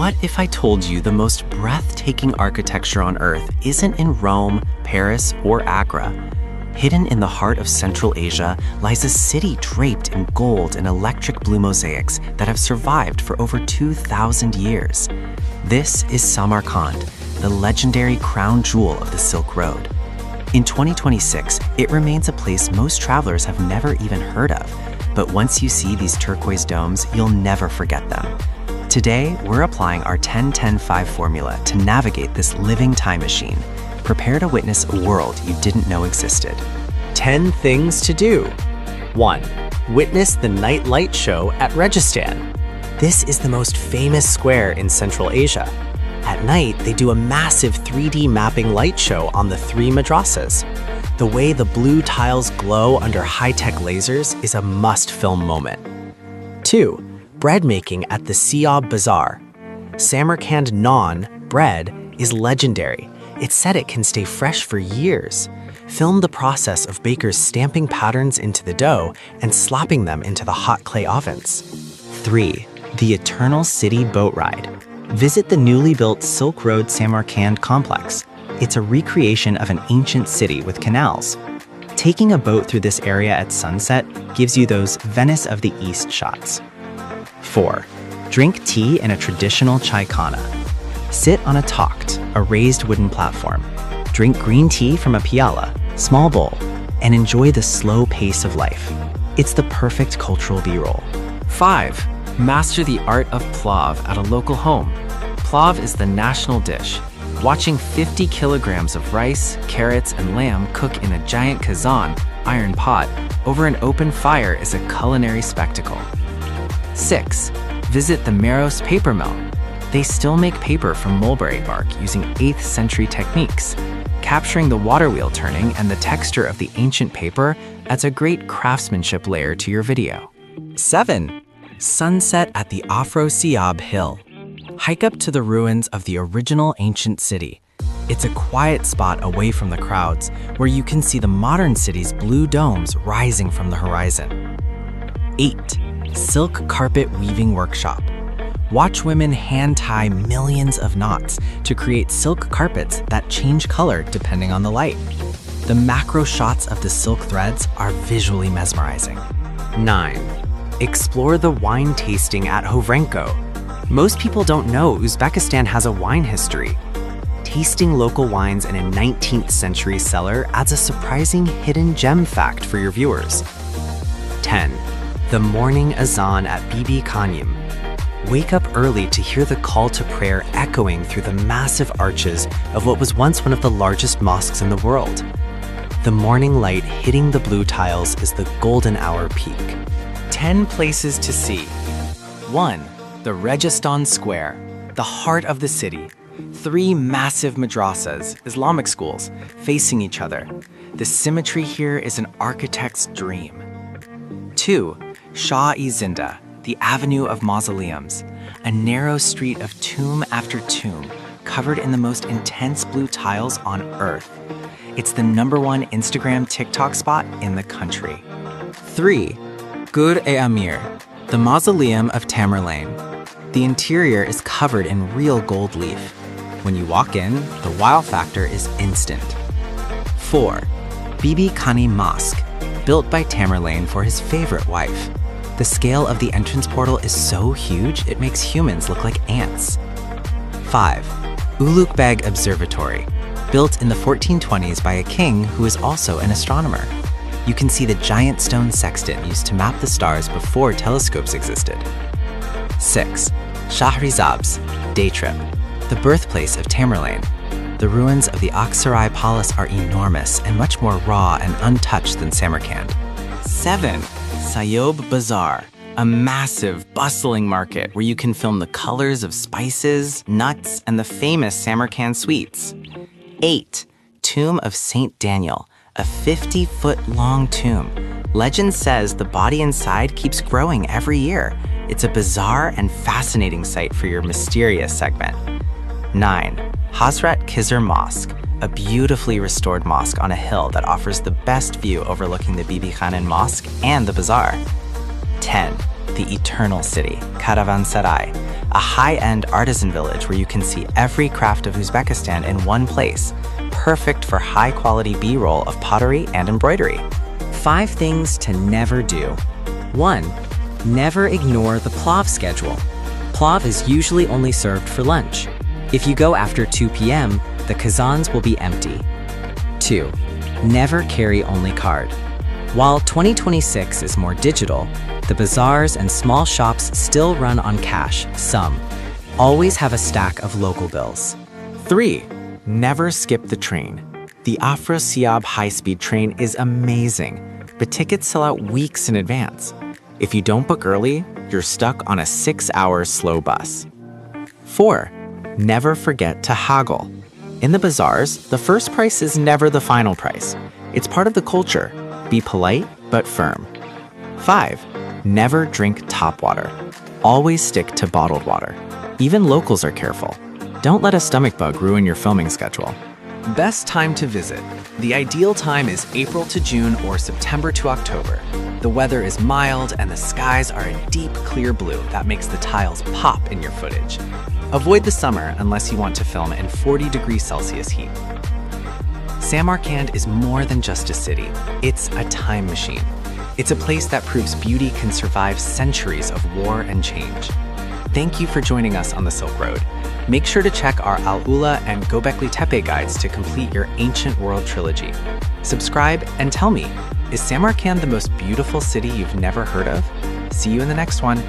What if I told you the most breathtaking architecture on Earth isn't in Rome, Paris, or Agra? Hidden in the heart of Central Asia lies a city draped in gold and electric blue mosaics that have survived for over 2,000 years. This is Samarkand, the legendary crown jewel of the Silk Road. In 2026, it remains a place most travelers have never even heard of, but once you see these turquoise domes, you'll never forget them. Today, we're applying our 10-10-5 formula to navigate this living time machine. Prepare to witness a world you didn't know existed. 10 things to do. 1. Witness the night light show at Registan. This is the most famous square in Central Asia. At night, they do a massive 3D mapping light show on the 3 madrasas. The way the blue tiles glow under high-tech lasers is a must-film moment. 2. Bread making at the Siab Bazaar. Samarkand naan, bread, is legendary. It's said it can stay fresh for years. Film the process of bakers stamping patterns into the dough and slapping them into the hot clay ovens. 3. The Eternal City Boat Ride. Visit the newly built Silk Road Samarkand complex. It's a recreation of an ancient city with canals. Taking a boat through this area at sunset gives you those Venice of the East shots. 4. Drink tea in a traditional chai khana. Sit on a takt, a raised wooden platform. Drink green tea from a piala, small bowl, and enjoy the slow pace of life. It's the perfect cultural B-roll. 5. Master the art of Plov at a local home. Plov is the national dish. Watching 50 kilograms of rice, carrots, and lamb cook in a giant kazan, iron pot, over an open fire is a culinary spectacle. 6. Visit the Maros paper mill. They still make paper from mulberry bark using 8th century techniques. Capturing the water wheel turning and the texture of the ancient paper adds a great craftsmanship layer to your video. 7. Sunset at the Afro Siab Hill. Hike up to the ruins of the original ancient city. It's a quiet spot away from the crowds where you can see the modern city's blue domes rising from the horizon. 8. Silk carpet weaving workshop. Watch women hand-tie millions of knots to create silk carpets that change color depending on the light. The macro shots of the silk threads are visually mesmerizing. 9. Explore the wine tasting at Hovrenko. Most people don't know Uzbekistan has a wine history. Tasting local wines in a 19th century cellar adds a surprising hidden gem fact for your viewers. 10. The morning azan at Bibi Kanyim. Wake up early to hear the call to prayer echoing through the massive arches of what was once one of the largest mosques in the world. The morning light hitting the blue tiles is the golden hour peak. 10 places to see. 1. The Registan Square, the heart of the city. 3 massive madrasas, Islamic schools, facing each other. The symmetry here is an architect's dream. 2. Shah-e-Zinda, the Avenue of Mausoleums, a narrow street of tomb after tomb, covered in the most intense blue tiles on Earth. It's the #1 Instagram TikTok spot in the country. 3. Gur-e-Amir, the Mausoleum of Tamerlane. The interior is covered in real gold leaf. When you walk in, the wow factor is instant. 4. Bibi Khani Mosque, built by Tamerlane for his favorite wife. The scale of the entrance portal is so huge, it makes humans look like ants. 5. Ulugh Observatory, built in the 1420s by a king who is also an astronomer. You can see the giant stone sextant used to map the stars before telescopes existed. 6. Shahrizab's day trip, the birthplace of Tamerlane. The ruins of the Aksaray Palace are enormous and much more raw and untouched than Samarkand. 7. Siab Bazaar, a massive, bustling market where you can film the colors of spices, nuts, and the famous Samarkand sweets. 8. Tomb of Saint Daniel, a 50-foot-long tomb. Legend says the body inside keeps growing every year. It's a bizarre and fascinating sight for your mysterious segment. 9. Hazrat Khizr Mosque, a beautifully restored mosque on a hill that offers the best view overlooking the Bibi Khanin Mosque and the bazaar. 10. the Eternal City, Caravanserai, a high-end artisan village where you can see every craft of Uzbekistan in one place, perfect for high-quality B-roll of pottery and embroidery. 5 things to never do. 1. Never ignore the Plov schedule. Plov is usually only served for lunch. If you go after 2 p.m., the kazans will be empty. 2. Never carry only card. While 2026 is more digital, the bazaars and small shops still run on cash, some. Always have a stack of local bills. 3. Never skip the train. The Afrosiab high-speed train is amazing, but tickets sell out weeks in advance. If you don't book early, you're stuck on a 6-hour slow bus. 4. Never forget to haggle. In the bazaars, the first price is never the final price. It's part of the culture. Be polite, but firm. 5. Never drink tap water. Always stick to bottled water. Even locals are careful. Don't let a stomach bug ruin your filming schedule. Best time to visit. The ideal time is April to June or September to October. The weather is mild and the skies are a deep, clear blue that makes the tiles pop in your footage. Avoid the summer unless you want to film in 40°C heat. Samarkand is more than just a city. It's a time machine. It's a place that proves beauty can survive centuries of war and change. Thank you for joining us on the Silk Road. Make sure to check our Al-Ula and Göbekli Tepe guides to complete your Ancient World trilogy. Subscribe and tell me, is Samarkand the most beautiful city you've never heard of? See you in the next one.